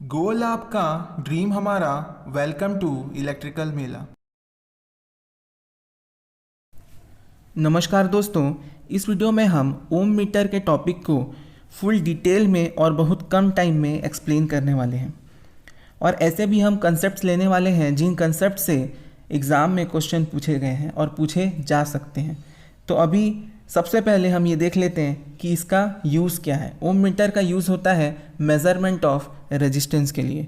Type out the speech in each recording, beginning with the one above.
गोल आपका ड्रीम हमारा। Welcome to electrical मेला। नमस्कार दोस्तों, इस वीडियो में हम ओम मीटर के टॉपिक को फुल डिटेल में और बहुत कम टाइम में एक्सप्लेन करने वाले हैं। और ऐसे भी हम कंसेप्ट्स लेने वाले हैं जिन कंसेप्ट से एग्ज़ाम में क्वेश्चन पूछे गए हैं और पूछे जा सकते हैं। तो अभी सबसे पहले हम ये देख लेते हैं कि इसका यूज़ क्या है। ओम मीटर का यूज़ होता है मेज़रमेंट ऑफ रेजिस्टेंस के लिए।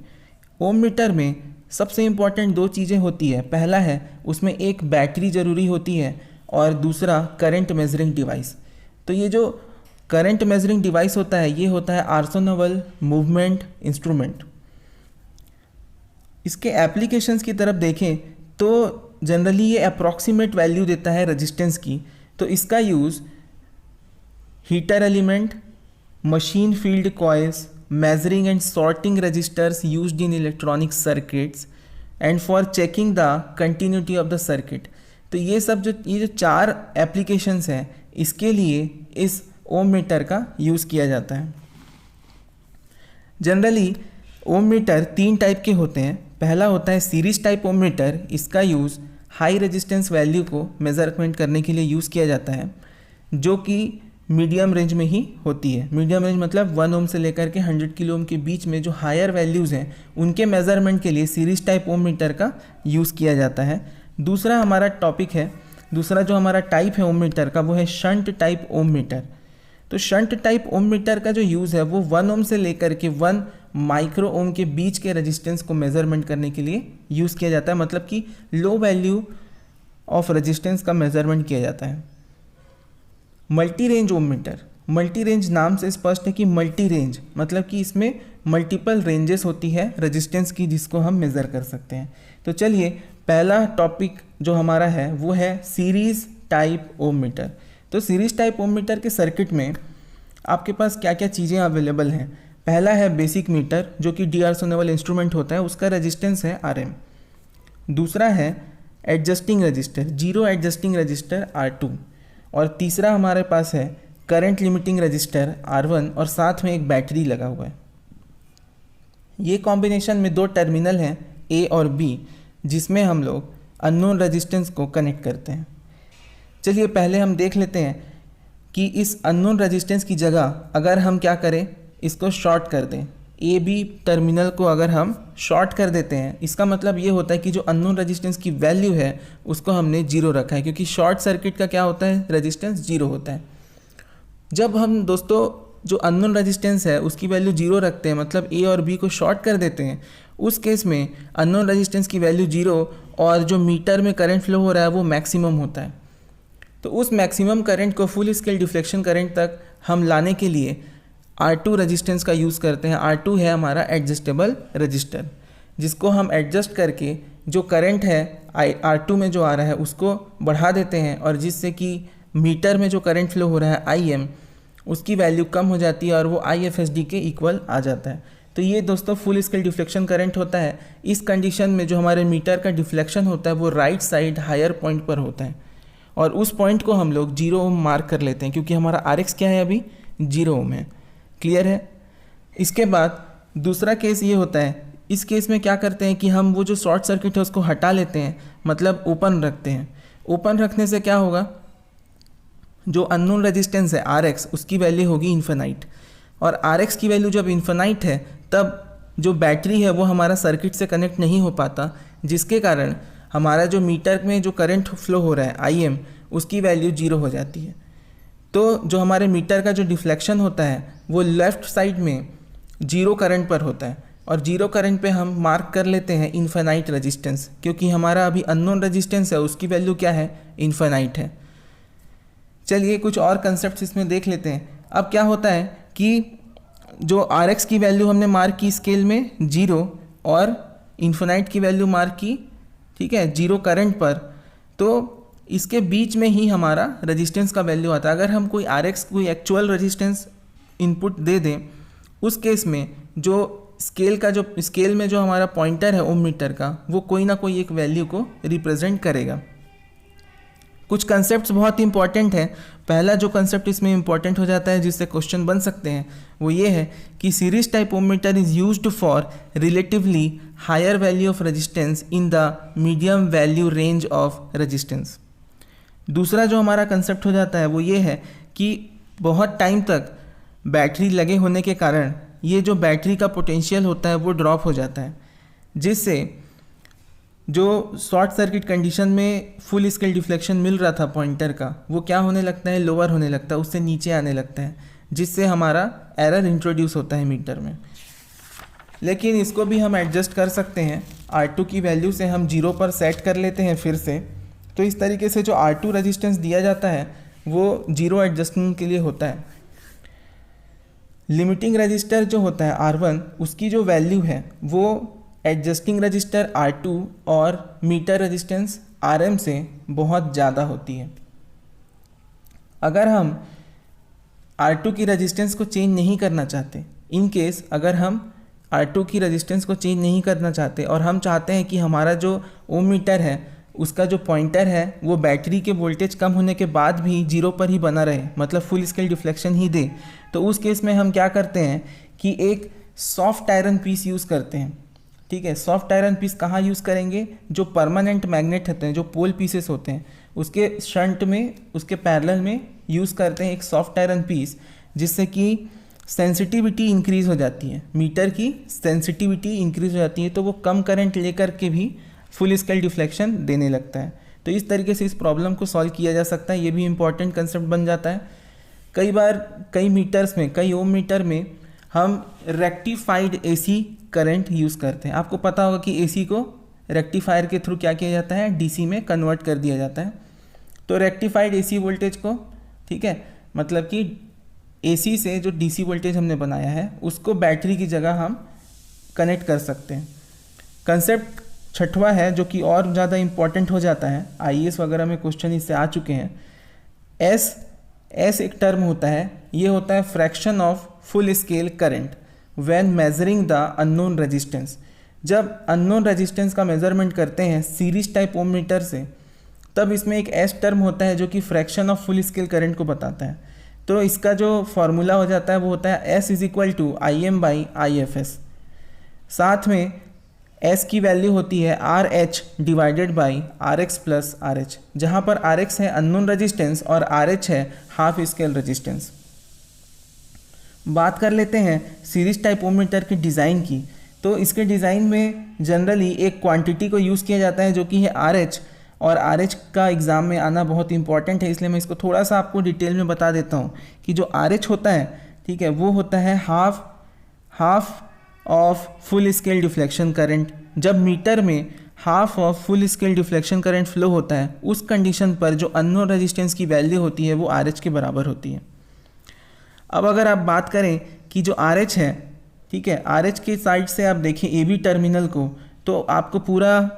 ओम मीटर में सबसे इम्पॉर्टेंट दो चीज़ें होती है। पहला है उसमें एक बैटरी ज़रूरी होती है और दूसरा करंट मेजरिंग डिवाइस। तो ये जो करंट मेजरिंग डिवाइस होता है ये होता है आर्सोनोवल मूवमेंट इंस्ट्रूमेंट। इसके एप्लीकेशंस की तरफ देखें तो जनरली ये अप्रॉक्सीमेट वैल्यू देता है रेजिस्टेंस की। तो इसका use heater element, machine field coils, measuring and sorting registers used in electronic circuits and for checking the continuity of the circuit। तो ये जो चार एप्लीकेशंस हैं इसके लिए इस ओम मीटर का यूज़ किया जाता है। जनरली ओम मीटर तीन टाइप के होते हैं। पहला होता है सीरीज टाइप ओम मीटर। इसका यूज़ हाई रेजिस्टेंस वैल्यू को मेजरमेंट करने के लिए यूज़ किया जाता है, जो कि मीडियम रेंज में ही होती है। मीडियम रेंज मतलब 1 ओम से लेकर के 100 किलो ओम के बीच में जो हायर वैल्यूज़ हैं उनके मेज़रमेंट के लिए सीरीज टाइप ओम मीटर का यूज़ किया जाता है। दूसरा हमारा टॉपिक है, दूसरा जो हमारा टाइप है ओम मीटर का वो है शंट टाइप ओम मीटर। तो शंट टाइप ओम मीटर का जो यूज़ है वो 1 ओम से लेकर के 1 माइक्रो ओम के बीच के रेजिस्टेंस को मेज़रमेंट करने के लिए यूज़ किया जाता है। मतलब कि लो वैल्यू ऑफ रेजिस्टेंस का मेज़रमेंट किया जाता है। मल्टी रेंज ओम मीटर, मल्टी रेंज नाम से स्पष्ट है कि मल्टी रेंज मतलब कि इसमें मल्टीपल रेंजेस होती है रेजिस्टेंस की जिसको हम मेज़र कर सकते हैं। तो चलिए पहला टॉपिक जो हमारा है वो है सीरीज़ टाइप ओम मीटर। तो सीरीज़ टाइप ओम मीटर के सर्किट में आपके पास क्या क्या चीज़ें अवेलेबल हैं। पहला है बेसिक मीटर जो कि डीआर्सोनेबल इंस्ट्रूमेंट होता है, उसका रेजिस्टेंस है RM। दूसरा है adjusting register, zero adjusting register R2। और तीसरा हमारे पास है करंट लिमिटिंग रजिस्टर R1 और साथ में एक बैटरी लगा हुआ है। ये कॉम्बिनेशन में दो टर्मिनल हैं A और B जिसमें हम लोग अननोन रेजिस्टेंस को कनेक्ट करते हैं। चलिए पहले हम देख लेते हैं कि इस अननोन रेजिस्टेंस की जगह अगर हम क्या करें, इसको शॉर्ट कर दें। ए बी टर्मिनल को अगर हम शॉर्ट कर देते हैं इसका मतलब ये होता है कि जो अननोन रेजिस्टेंस की वैल्यू है उसको हमने जीरो रखा है, क्योंकि शॉर्ट सर्किट का क्या होता है, रेजिस्टेंस जीरो होता है। जब हम दोस्तों जो अननोन रेजिस्टेंस है उसकी वैल्यू जीरो रखते हैं मतलब ए और बी को शॉर्ट कर देते हैं, उस केस में अननोन रेजिस्टेंस की वैल्यू जीरो और जो मीटर में करंट फ्लो हो रहा है वो मैक्सिमम होता है। तो उस मैक्सिमम करंट को फुल स्केल डिफ्लेक्शन करंट तक हम लाने के लिए R2 रेजिस्टेंस का यूज़ करते हैं। R2 है हमारा एडजस्टेबल रजिस्टर, जिसको हम एडजस्ट करके जो करंट है R2 में जो आ रहा है उसको बढ़ा देते हैं और जिससे कि मीटर में जो करंट फ्लो हो रहा है IM उसकी वैल्यू कम हो जाती है और वो IFSD के इक्वल आ जाता है। तो ये दोस्तों फुल स्केल डिफ्लेक्शन करंट होता है। इस कंडीशन में जो हमारे मीटर का डिफ्लेक्शन होता है वो राइट साइड हायर पॉइंट पर होता है और उस पॉइंट को हम लोग 0 ओम मार्क कर लेते हैं, क्योंकि हमारा RX क्या है, अभी 0 ओम है। क्लियर है। इसके बाद दूसरा केस ये होता है, इस केस में क्या करते हैं कि हम वो जो शॉर्ट सर्किट है उसको हटा लेते हैं, मतलब ओपन रखते हैं। ओपन रखने से क्या होगा, जो अननोन रेजिस्टेंस है RX उसकी वैल्यू होगी इन्फिनाइट, और RX की वैल्यू जब इन्फिनाइट है तब जो बैटरी है वो हमारा सर्किट से कनेक्ट नहीं हो पाता, जिसके कारण हमारा जो मीटर में जो करंट फ्लो हो रहा है IM उसकी वैल्यू जीरो हो जाती है। तो जो हमारे मीटर का जो डिफ्लेक्शन होता है वो लेफ़्ट साइड में जीरो करंट पर होता है और जीरो करंट पे हम मार्क कर लेते हैं इन्फिनाइट रेजिस्टेंस, क्योंकि हमारा अभी अननोन रेजिस्टेंस है उसकी वैल्यू क्या है, इन्फिनाइट है। चलिए कुछ और कंसेप्ट इसमें देख लेते हैं। अब क्या होता है कि जो RX की वैल्यू हमने मार्क की स्केल में 0 और इन्फिनाइट की वैल्यू मार्क की, ठीक है, 0 करंट पर, तो इसके बीच में ही हमारा रेजिस्टेंस का वैल्यू आता है। अगर हम कोई RX कोई एक्चुअल रेजिस्टेंस इनपुट दे दें, उस केस में जो स्केल में जो हमारा पॉइंटर है ओम मीटर का वो कोई ना कोई एक वैल्यू को रिप्रेजेंट करेगा। कुछ कंसेप्ट्स बहुत इंपॉर्टेंट हैं। पहला जो कंसेप्ट इसमें इंपॉर्टेंट हो जाता है जिससे क्वेश्चन बन सकते हैं वो ये है कि series type Om meter is used for relatively higher value of resistance in the medium value range of resistance. दूसरा जो हमारा कंसेप्ट हो जाता है वो ये है कि बहुत टाइम तक बैटरी लगे होने के कारण ये जो बैटरी का पोटेंशियल होता है वो ड्रॉप हो जाता है, जिससे जो शॉर्ट सर्किट कंडीशन में फुल स्केल डिफ्लेक्शन मिल रहा था पॉइंटर का वो क्या होने लगता है, लोअर होने लगता है, उससे नीचे आने लगता है, जिससे हमारा एरर इंट्रोड्यूस होता है मीटर में। लेकिन इसको भी हम एडजस्ट कर सकते हैं। R2 की वैल्यू से हम 0 पर सेट कर लेते हैं फिर से। तो इस तरीके से जो R2 रेजिस्टेंस दिया जाता है वो 0 एडजस्टमेंट के लिए होता है। लिमिटिंग रजिस्टर जो होता है R1 उसकी जो वैल्यू है वो एडजस्टिंग रजिस्टर R2 और मीटर रेजिस्टेंस RM से बहुत ज़्यादा होती है। अगर हम R2 की रेजिस्टेंस को चेंज नहीं करना चाहते, इन केस अगर हम R2 की रेजिस्टेंस को चेंज नहीं करना चाहते और हम चाहते हैं कि हमारा जो ओम मीटर है उसका जो पॉइंटर है वो बैटरी के वोल्टेज कम होने के बाद भी 0 पर ही बना रहे, मतलब फुल स्केल डिफ्लेक्शन ही दे, तो उस केस में हम क्या करते हैं कि एक सॉफ्ट आयरन पीस यूज़ करते हैं। ठीक है, सॉफ्ट आयरन पीस कहाँ यूज़ करेंगे? जो परमानेंट मैग्नेट होते हैं, जो पोल पीसेस होते हैं, उसके शंट में, उसके पैरेलल में यूज़ करते हैं एक सॉफ्ट आयरन पीस, जिससे कि सेंसिटिविटी इंक्रीज़ हो जाती है, मीटर की सेंसिटिविटी इंक्रीज़ हो जाती है, तो वो कम करंट लेकर के भी फुल स्केल डिफ्लेक्शन देने लगता है। तो इस तरीके से इस प्रॉब्लम को सॉल्व किया जा सकता है। ये भी इंपॉर्टेंट कंसेप्ट बन जाता है। कई बार कई मीटर्स में, कई ओम मीटर में हम रेक्टिफाइड AC करंट यूज़ करते हैं। आपको पता होगा कि AC को रेक्टिफायर के थ्रू क्या किया जाता है, DC में कन्वर्ट कर दिया जाता है। तो रेक्टिफाइड AC वोल्टेज को, ठीक है, मतलब कि AC से जो DC वोल्टेज हमने बनाया है उसको बैटरी की जगह हम कनेक्ट कर सकते हैं। कंसेप्ट छठवां है जो कि और ज़्यादा इम्पॉर्टेंट हो जाता है, IAS वगैरह में क्वेश्चन इससे आ चुके हैं। एस एक टर्म होता है, ये होता है fraction of full scale current when measuring the unknown resistance. जब अननोन रेजिस्टेंस का मेजरमेंट करते हैं सीरीज टाइप ओम मीटर से, तब इसमें एक एस टर्म होता है जो कि fraction of full scale current को बताता है। तो इसका जो फॉर्मूला हो जाता है वो होता है S = IM/IFS। साथ में S की वैल्यू होती है RH / RX + RH, जहाँ पर RX है अननोन रेजिस्टेंस और RH है हाफ स्केल रेजिस्टेंस। बात कर लेते हैं सीरीज टाइप ओम मीटर के डिज़ाइन की। तो इसके डिज़ाइन में जनरली एक क्वांटिटी को यूज़ किया जाता है जो कि है RH, और RH का एग्ज़ाम में आना बहुत इंपॉर्टेंट है, इसलिए मैं इसको थोड़ा सा आपको डिटेल में बता देता हूँ कि जो RH होता है, ठीक है, वो होता है half of full scale deflection current. जब मीटर में half of full scale deflection current flow होता है, उस कंडीशन पर जो अननोन रेजिस्टेंस की वैल्यू होती है वो RH के बराबर होती है। अब अगर आप बात करें कि जो RH है, ठीक है, RH के साइड से आप देखें AB टर्मिनल को, तो आपको पूरा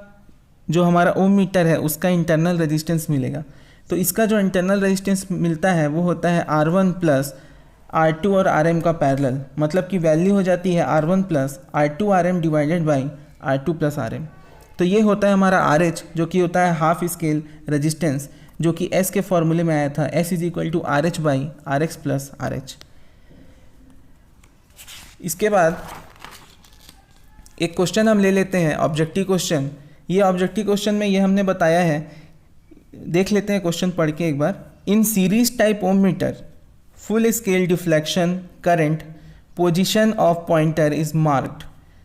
जो हमारा ओम मीटर है उसका इंटरनल रेजिस्टेंस मिलेगा। तो इसका जो इंटरनल रेजिस्टेंस मिलता है वो होता है R1 + R2 और RM का पैरेलल, मतलब कि वैल्यू हो जाती है R1 + R2RM / R2 + RM। तो ये होता है हमारा RH, जो कि होता है हाफ स्केल रेजिस्टेंस, जो कि S के फॉर्मूले में आया था, S = RH/RX + RH। इसके बाद एक क्वेश्चन हम ले लेते हैं, ऑब्जेक्टिव क्वेश्चन। ये ऑब्जेक्टिव क्वेश्चन में ये हमने बताया है, देख लेते हैं क्वेश्चन पढ़ के एक बार। In series type Om metre full scale deflection current position of pointer is marked.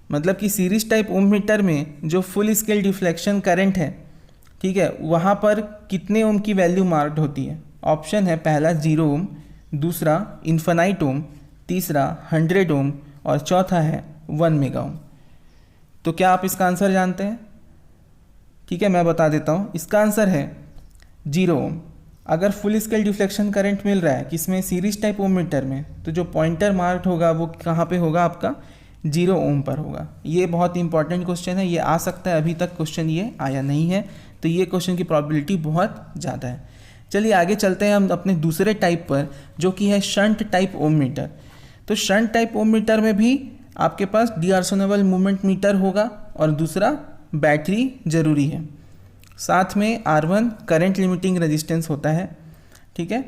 मतलब कि सीरीज टाइप ओम मीटर में जो फुल स्केल डिफ्लेक्शन करंट है, ठीक है, वहाँ पर कितने ओम की वैल्यू मार्क्ड होती है? ऑप्शन है पहला 0 ओम, दूसरा इन्फिनाइट ओम, तीसरा 100 ओम और चौथा है 1 मेगा ओम। तो क्या आप इसका आंसर जानते हैं? ठीक है, मैं बता देता हूँ। इसका आंसर है 0 ओम। अगर फुल स्केल डिफ्लेक्शन करंट मिल रहा है किसमें, सीरीज टाइप ओम मीटर में, तो जो पॉइंटर मार्क्ड होगा वो कहाँ पे होगा? आपका 0 ओम पर होगा। ये बहुत इंपॉर्टेंट क्वेश्चन है, ये आ सकता है, अभी तक क्वेश्चन ये आया नहीं है, तो ये क्वेश्चन की प्रॉबिलिटी बहुत ज़्यादा है। चलिए आगे चलते हैं हम अपने दूसरे टाइप पर, जो कि है शंट टाइप ओम मीटर। तो शंट टाइप ओम मीटर में भी आपके पास डीआर्सोनेबल मूवमेंट मीटर होगा और दूसरा बैटरी ज़रूरी है। साथ में R1 करंट लिमिटिंग रेजिस्टेंस होता है, ठीक है,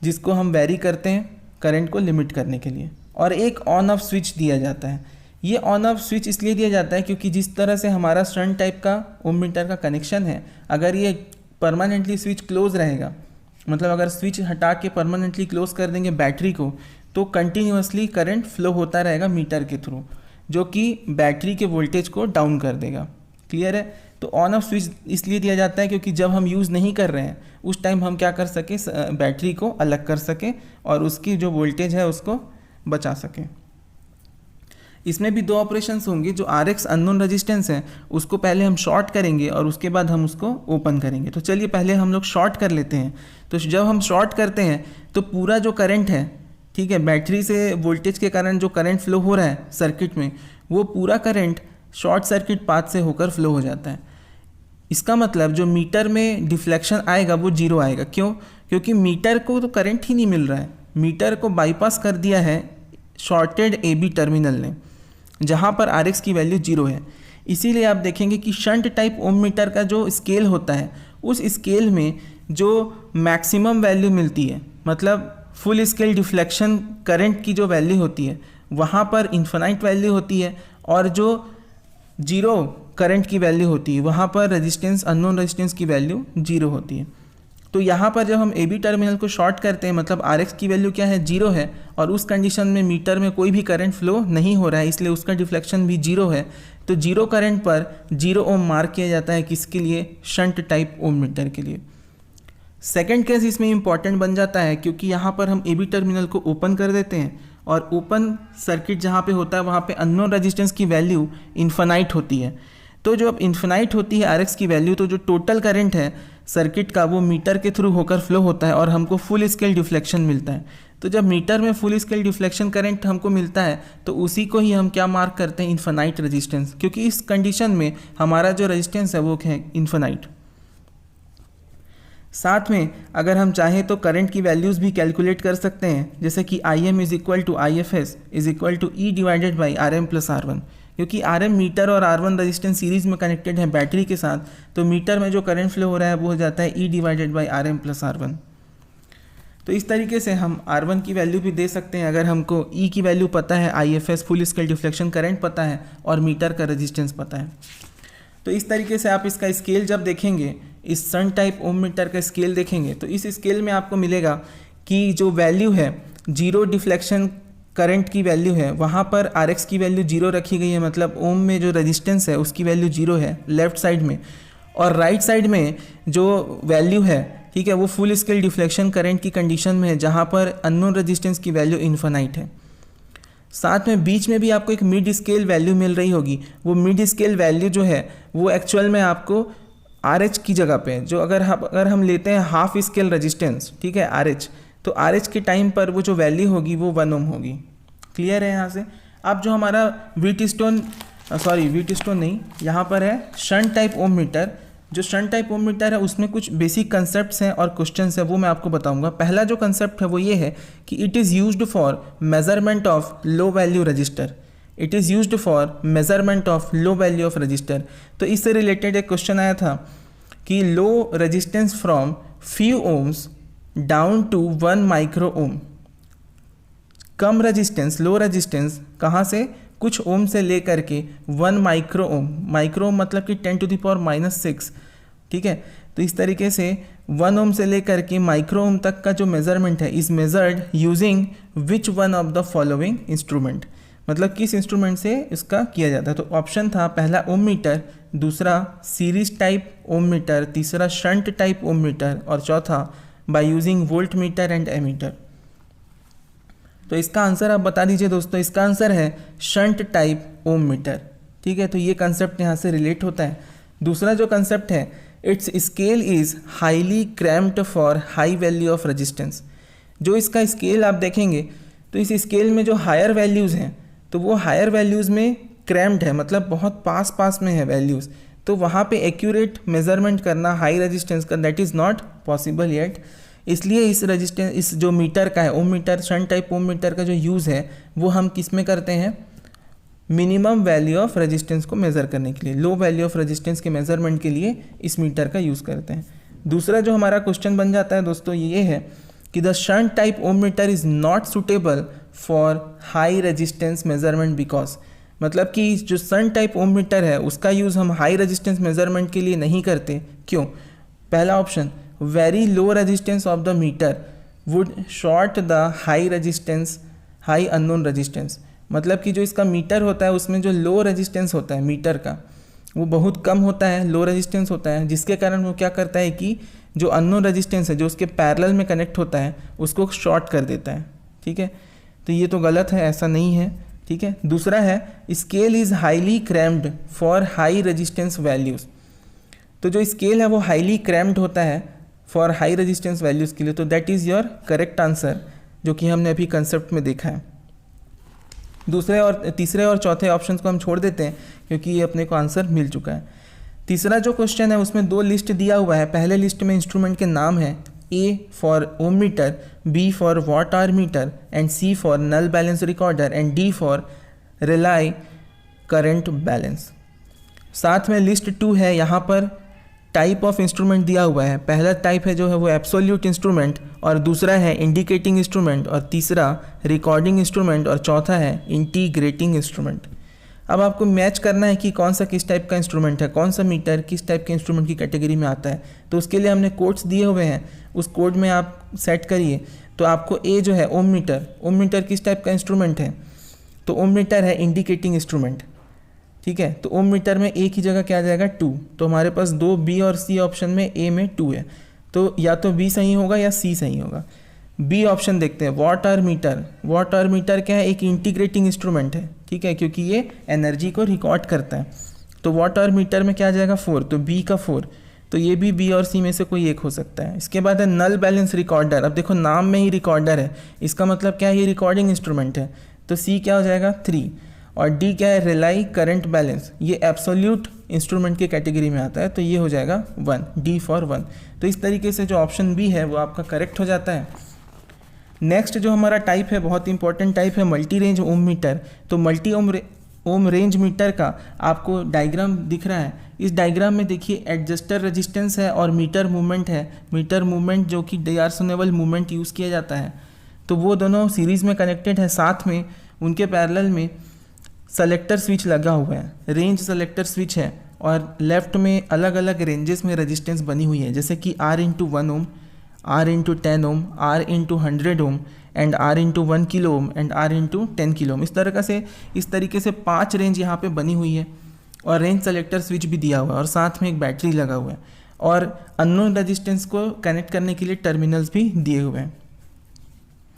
जिसको हम वेरी करते हैं करंट को लिमिट करने के लिए। और एक ऑन ऑफ स्विच दिया जाता है। ये ऑन ऑफ स्विच इसलिए दिया जाता है क्योंकि जिस तरह से हमारा शंट टाइप का ओम मीटर का कनेक्शन है, अगर ये परमानेंटली स्विच क्लोज रहेगा, मतलब अगर स्विच हटा के परमानेंटली क्लोज कर देंगे बैटरी को, तो कंटिन्यूसली करंट फ्लो होता रहेगा मीटर के थ्रू, जो कि बैटरी के वोल्टेज को डाउन कर देगा। क्लियर है? तो ऑन ऑफ स्विच इसलिए दिया जाता है क्योंकि जब हम यूज़ नहीं कर रहे हैं उस टाइम हम क्या कर सकें, बैटरी को अलग कर सकें और उसकी जो वोल्टेज है उसको बचा सकें। इसमें भी दो ऑपरेशंस होंगे। जो RX अननोन रेजिस्टेंस है उसको पहले हम शॉर्ट करेंगे और उसके बाद हम उसको ओपन करेंगे। तो चलिए पहले हम लोग शॉर्ट कर लेते हैं। तो जब हम शॉर्ट करते हैं तो पूरा जो करंट है, ठीक है, बैटरी से वोल्टेज के कारण जो करंट फ्लो हो रहा है सर्किट में, वो पूरा करंट शॉर्ट सर्किट पाथ से होकर फ्लो हो जाता है। इसका मतलब जो मीटर में डिफ्लेक्शन आएगा वो जीरो आएगा। क्यों? क्योंकि मीटर को तो करंट ही नहीं मिल रहा है, मीटर को बाईपास कर दिया है शॉर्टेड AB टर्मिनल ने, जहाँ पर RX की वैल्यू जीरो है। इसीलिए आप देखेंगे कि शंट टाइप ओम मीटर का जो स्केल होता है, उस स्केल में जो मैक्सिमम वैल्यू मिलती है, मतलब फुल स्केल डिफ्लेक्शन करंट की जो वैल्यू होती है, वहाँ पर इन्फिनाइट वैल्यू होती है, और जो जीरो करंट की वैल्यू होती है वहाँ पर रेजिस्टेंस, अननोन रेजिस्टेंस की वैल्यू जीरो होती है। तो यहाँ पर जब हम AB टर्मिनल को शॉर्ट करते हैं, मतलब RX की वैल्यू क्या है, जीरो है, और उस कंडीशन में मीटर में कोई भी करंट फ्लो नहीं हो रहा है, इसलिए उसका डिफ्लेक्शन भी जीरो है। तो जीरो करंट पर 0 ओम मार्क किया जाता है, किसके लिए? शंट टाइप ओम मीटर के लिए। सेकेंड केस इसमें इंपॉर्टेंट बन जाता है क्योंकि यहाँ पर हम AB टर्मिनल को ओपन कर देते हैं, और ओपन सर्किट जहाँ पे होता है वहाँ पे अननोन रेजिस्टेंस की वैल्यू इन्फिनाइट होती है। तो जो अब इन्फिनाइट होती है RX की वैल्यू, तो जो टोटल करंट है सर्किट का वो मीटर के थ्रू होकर फ्लो होता है और हमको फुल स्केल डिफ्लेक्शन मिलता है। तो जब मीटर में फुल स्केल डिफ्लेक्शन करंट हमको मिलता है तो उसी को ही हम क्या मार्क करते हैं, इन्फिनाइट रेजिस्टेंस, क्योंकि इस कंडीशन में हमारा जो रेजिस्टेंस है वो है इन्फिनाइट। साथ में अगर हम चाहें तो करंट की वैल्यूज़ भी कैलकुलेट कर सकते हैं, जैसे कि IM is equal to IFS is equal to E divided by RM plus R1। क्योंकि RM मीटर और R1 रेजिस्टेंस सीरीज़ में कनेक्टेड है बैटरी के साथ, तो मीटर में जो करंट फ्लो हो रहा है वो हो जाता है E divided by RM plus R1। तो इस तरीके से हम R1 की वैल्यू भी दे सकते हैं अगर हमको E की वैल्यू पता है, IFS full scale deflection current पता है, और मीटर का रेजिस्टेंस पता है। तो इस तरीके से आप इसका स्केल जब देखेंगे, इस शंट टाइप ओम मीटर का स्केल देखेंगे, तो इस स्केल में आपको मिलेगा कि जो वैल्यू है जीरो डिफ्लेक्शन करंट की वैल्यू है, वहाँ पर RX की वैल्यू जीरो रखी गई है, मतलब ओम में जो रेजिस्टेंस है उसकी वैल्यू जीरो है लेफ्ट साइड में, और राइट साइड में जो वैल्यू है, ठीक है, वो फुल स्केल डिफ्लेक्शन करंट की कंडीशन में है, जहाँ पर अननोन रेजिस्टेंस की वैल्यू इन्फिनाइट है। साथ में बीच में भी आपको एक मिड स्केल वैल्यू मिल रही होगी। वो मिड स्केल वैल्यू जो है वो एक्चुअल में आपको RH की जगह पे, जो अगर हम लेते हैं हाफ स्केल रेजिस्टेंस, ठीक है, RH, तो RH के टाइम पर वो जो वैल्यू होगी वो 1 ओम होगी। क्लियर है यहाँ से? अब जो हमारा व्हीटस्टोन नहीं, यहाँ पर है शंट टाइप ओम मीटर। जो शंट टाइप ओम मीटर है उसमें कुछ बेसिक कंसेप्ट्स हैं और क्वेश्चंस हैं, वो मैं आपको बताऊंगा। पहला जो कंसेप्ट है वो ये है कि it is used for measurement of low value register. It is used for measurement of low value of register. तो इससे रिलेटेड एक क्वेश्चन आया था कि low resistance from few ohms down to 1 micro ohm. कम रेजिस्टेंस, लो रेजिस्टेंस कहाँ से? कुछ ओम से लेकर के 1 माइक्रो ओम। माइक्रो ओम मतलब कि 10⁻⁻⁶, ठीक है। तो इस तरीके से 1 ओम से लेकर के माइक्रो ओम तक का जो मेजरमेंट है is measured using which one of the following instrument, मतलब किस इंस्ट्रूमेंट से इसका किया जाता है। तो ऑप्शन था पहला ओम मीटर, दूसरा सीरीज टाइप ओम मीटर, तीसरा शंट टाइप ओम मीटर, और चौथा by using volt meter and ammeter. तो इसका आंसर आप बता दीजिए दोस्तों। इसका आंसर है शंट टाइप ओम मीटर, ठीक है। तो ये कंसेप्ट यहाँ से रिलेट होता है। दूसरा जो कंसेप्ट है, it's scale is highly cramped for high value of resistance. जो इसका स्केल आप देखेंगे तो इस स्केल में जो हायर वैल्यूज़ हैं तो वो हायर वैल्यूज़ में क्रैम्प्ड है, मतलब बहुत पास पास में है वैल्यूज़। तो वहाँ पे एक्यूरेट मेजरमेंट करना हाई रेजिस्टेंस का that is not possible yet. इसलिए इस रेजिस्टेंस, इस जो मीटर का है ओम मीटर, शंट टाइप ओम मीटर का जो यूज़ है वो हम किस में करते हैं? मिनिमम वैल्यू ऑफ रेजिस्टेंस को मेज़र करने के लिए, लो वैल्यू ऑफ रेजिस्टेंस के मेज़रमेंट के लिए इस मीटर का यूज़ करते हैं। दूसरा जो हमारा क्वेश्चन बन जाता है दोस्तों ये है कि the shunt type Om meter is not suitable for high resistance measurement because, मतलब कि जो शंट टाइप ओम मीटर है उसका यूज़ हम हाई रेजिस्टेंस मेजरमेंट के लिए नहीं करते। क्यों? पहला option, very low resistance of the meter would short the high resistance high unknown resistance, मतलब कि जो इसका मीटर होता है उसमें जो लो रेजिस्टेंस होता है मीटर का वो बहुत कम होता है, लो रेजिस्टेंस होता है, जिसके कारण वो क्या करता है कि जो अननोन रेजिस्टेंस है जो उसके पैरेलल में कनेक्ट होता है उसको शॉर्ट कर देता है। ठीक है, तो ये तो गलत है, ऐसा नहीं है। ठीक है, दूसरा है scale is highly crammed for high resistance values, तो जो स्केल है वो हाईली क्रैम्ड होता है फॉर हाई रेजिस्टेंस वैल्यूज़ के लिए, तो that is your correct answer, जो कि हमने अभी कंसेप्ट में देखा है। दूसरे और तीसरे और चौथे ऑप्शंस को हम छोड़ देते हैं क्योंकि ये अपने को आंसर मिल चुका है। तीसरा जो क्वेश्चन है उसमें 2 लिस्ट दिया हुआ है। पहले लिस्ट में इंस्ट्रूमेंट के नाम है, A for ohm meter, B for watt hour meter and C for null balance recorder and D for relay current balance. साथ में लिस्ट 2 है, यहाँ पर टाइप ऑफ इंस्ट्रूमेंट दिया हुआ है। पहला टाइप है जो है वो एब्सोल्यूट इंस्ट्रूमेंट, और दूसरा है इंडिकेटिंग इंस्ट्रूमेंट, और तीसरा रिकॉर्डिंग इंस्ट्रूमेंट, और चौथा है इंटीग्रेटिंग इंस्ट्रूमेंट। अब आपको मैच करना है कि कौन सा किस टाइप का इंस्ट्रूमेंट है, कौन सा मीटर किस टाइप के इंस्ट्रूमेंट की कैटेगरी में आता है। तो उसके लिए हमने कोड्स दिए हुए हैं, उस कोड में आप सेट करिए। तो आपको ए जो है ओम मीटर किस टाइप का इंस्ट्रूमेंट है, तो ओम मीटर है इंडिकेटिंग इंस्ट्रूमेंट। ठीक है, तो ओम मीटर में ए की जगह क्या आ जाएगा 2, तो हमारे पास 2 बी और सी ऑप्शन में ए में 2 है, तो या तो बी सही होगा या सी सही होगा। बी ऑप्शन देखते हैं, वॉट आवर मीटर क्या है, एक इंटीग्रेटिंग इंस्ट्रूमेंट है। ठीक है, क्योंकि ये एनर्जी को रिकॉर्ड करता है, तो वॉट आवर मीटर में क्या आ जाएगा 4, तो बी का 4, तो ये भी बी और सी में से कोई एक हो सकता है। इसके बाद है नल बैलेंस रिकॉर्डर। अब देखो नाम में ही रिकॉर्डर है, इसका मतलब क्या है, ये रिकॉर्डिंग इंस्ट्रूमेंट है, तो सी क्या हो जाएगा 3, और डी क्या है, रिलाई करंट बैलेंस, ये एब्सोल्यूट इंस्ट्रूमेंट के कैटेगरी में आता है, तो ये हो जाएगा 1, डी फॉर 1। तो इस तरीके से जो ऑप्शन बी है वो आपका करेक्ट हो जाता है। नेक्स्ट जो हमारा टाइप है, बहुत इंपॉर्टेंट टाइप है, मल्टी रेंज ओम मीटर। तो मल्टी ओम रेंज मीटर का आपको डायग्राम दिख रहा है। इस डायग्राम में देखिए एडजस्टर रेजिस्टेंस है और मीटर मूवमेंट है। मीटर मूवमेंट जो कि डायरेक्शनल मूवमेंट यूज़ किया जाता है, तो वो दोनों सीरीज़ में कनेक्टेड है। साथ में उनके पैरेलल में सेलेक्टर स्विच लगा हुआ है, रेंज सेलेक्टर स्विच है, और लेफ्ट में अलग अलग रेंजेस में रेजिस्टेंस बनी हुई है, जैसे कि R × 1 ohm, R × 10 ohm, R × 100 ohm and R × 1 kilo ohm and R × 10 kilo ohm. इस तरीके से 5 रेंज यहाँ पे बनी हुई है, और रेंज सेलेक्टर स्विच भी दिया हुआ है, और साथ में एक बैटरी लगा हुआ है, और अननोन रेजिस्टेंस को कनेक्ट करने के लिए टर्मिनल्स भी दिए हुए हैं।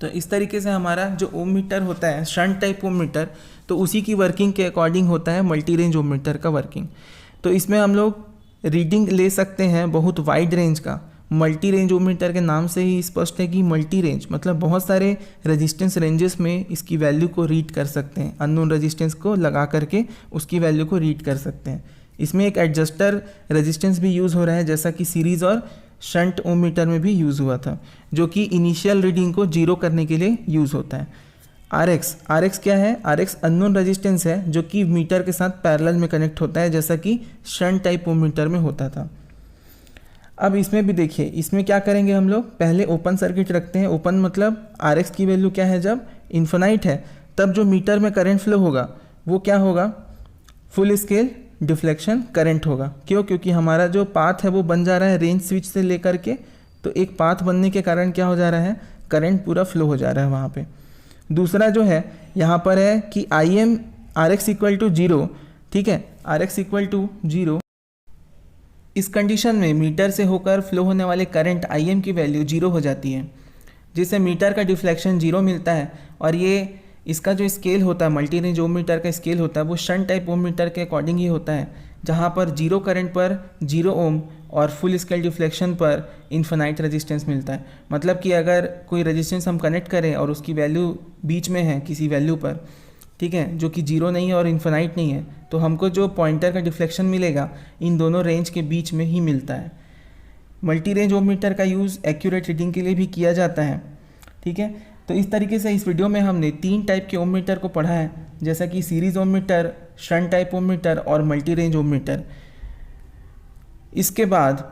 तो इस तरीके से हमारा जो ओम मीटर होता है, शंट टाइप ओम मीटर, तो उसी की वर्किंग के अकॉर्डिंग होता है मल्टी रेंज ओम मीटर का वर्किंग। तो इसमें हम लोग रीडिंग ले सकते हैं बहुत वाइड रेंज का। मल्टी रेंज ओम मीटर के नाम से ही स्पष्ट है कि मल्टी रेंज मतलब बहुत सारे रेजिस्टेंस रेंजेस में इसकी वैल्यू को रीड कर सकते हैं, अननोन रेजिस्टेंस को लगा करके उसकी वैल्यू को रीड कर सकते हैं। इसमें एक एडजस्टर रेजिस्टेंस भी यूज़ हो रहा है, जैसा कि सीरीज़ और शंट ओम मीटर में भी यूज़ हुआ था, जो कि इनिशियल रीडिंग को जीरो करने के लिए यूज़ होता है। RX क्या है, RX अननोन रेजिस्टेंस है जो कि मीटर के साथ पैरेलल में कनेक्ट होता है, जैसा कि शंट टाइप ओम मीटर में होता था। अब इसमें भी देखिए, इसमें क्या करेंगे हम लोग, पहले ओपन सर्किट रखते हैं। ओपन मतलब RX की वैल्यू क्या है, जब इन्फिनाइट है तब जो मीटर में करंट फ्लो होगा वो क्या होगा, फुल स्केल डिफ्लेक्शन करंट होगा। क्यों, क्योंकि हमारा जो पाथ है वो बन जा रहा है रेंज स्विच से लेकर के, तो एक पाथ बनने के कारण क्या हो जा रहा है, करंट पूरा फ्लो हो जा रहा है वहाँ पे। दूसरा जो है यहाँ पर है कि IM RX = 0, ठीक है, RX = 0। इस कंडीशन में मीटर से होकर फ्लो होने वाले करंट IM की वैल्यू 0 हो जाती है, जिससे मीटर का डिफ्लेक्शन 0 मिलता है। और ये इसका जो स्केल होता है, मल्टी रेंज ओम मीटर का स्केल होता है, वो शंट टाइप ओम मीटर के अकॉर्डिंग ही होता है, जहाँ पर 0 करंट पर 0 ओम और फुल स्केल डिफ्लेक्शन पर इन्फिनाइट रेजिस्टेंस मिलता है। मतलब कि अगर कोई रेजिस्टेंस हम कनेक्ट करें और उसकी वैल्यू बीच में है किसी वैल्यू पर, ठीक है, जो कि 0 नहीं है और इन्फिनाइट नहीं है, तो हमको जो पॉइंटर का डिफ्लेक्शन मिलेगा इन दोनों रेंज के बीच में ही मिलता है। मल्टी रेंज ओम मीटर का यूज़ एक्यूरेट रीडिंग के लिए भी किया जाता है, ठीक है। तो इस तरीके से इस वीडियो में हमने 3 टाइप के ओम मीटर को पढ़ा है। जैसा कि सीरीज ओम मीटर, शंट टाइप ओम मीटर और मल्टी रेंज ओम मीटर। इसके बाद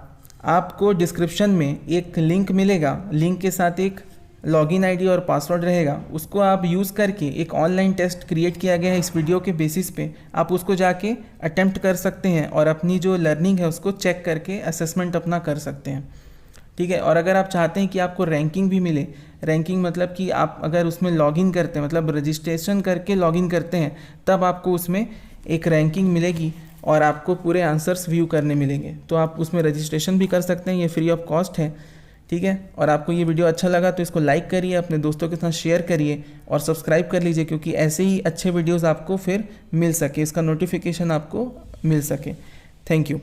आपको डिस्क्रिप्शन में एक लिंक मिलेगा, लिंक के साथ एक लॉगिन आईडी और पासवर्ड रहेगा, उसको आप यूज़ करके एक ऑनलाइन टेस्ट क्रिएट किया गया है इस वीडियो के बेसिस पे, आप उसको जाके अटेम्प्ट कर सकते हैं और अपनी जो लर्निंग है उसको चेक करके असेसमेंट अपना कर सकते हैं। ठीक है। और अगर आप चाहते हैं कि आपको रैंकिंग भी मिले, रैंकिंग मतलब कि आप अगर उसमें लॉगिन करते हैं, मतलब रजिस्ट्रेशन करके लॉगिन करते हैं, तब आपको उसमें एक रैंकिंग मिलेगी और आपको पूरे आंसर्स व्यू करने मिलेंगे। तो आप उसमें रजिस्ट्रेशन भी कर सकते हैं, ये फ्री ऑफ कॉस्ट है। ठीक है। और आपको ये वीडियो अच्छा लगा तो इसको लाइक करिए, अपने दोस्तों के साथ शेयर करिए और सब्सक्राइब कर लीजिए, क्योंकि ऐसे ही अच्छे वीडियोज़ आपको फिर मिल सके, इसका नोटिफिकेशन आपको मिल सके। Thank you.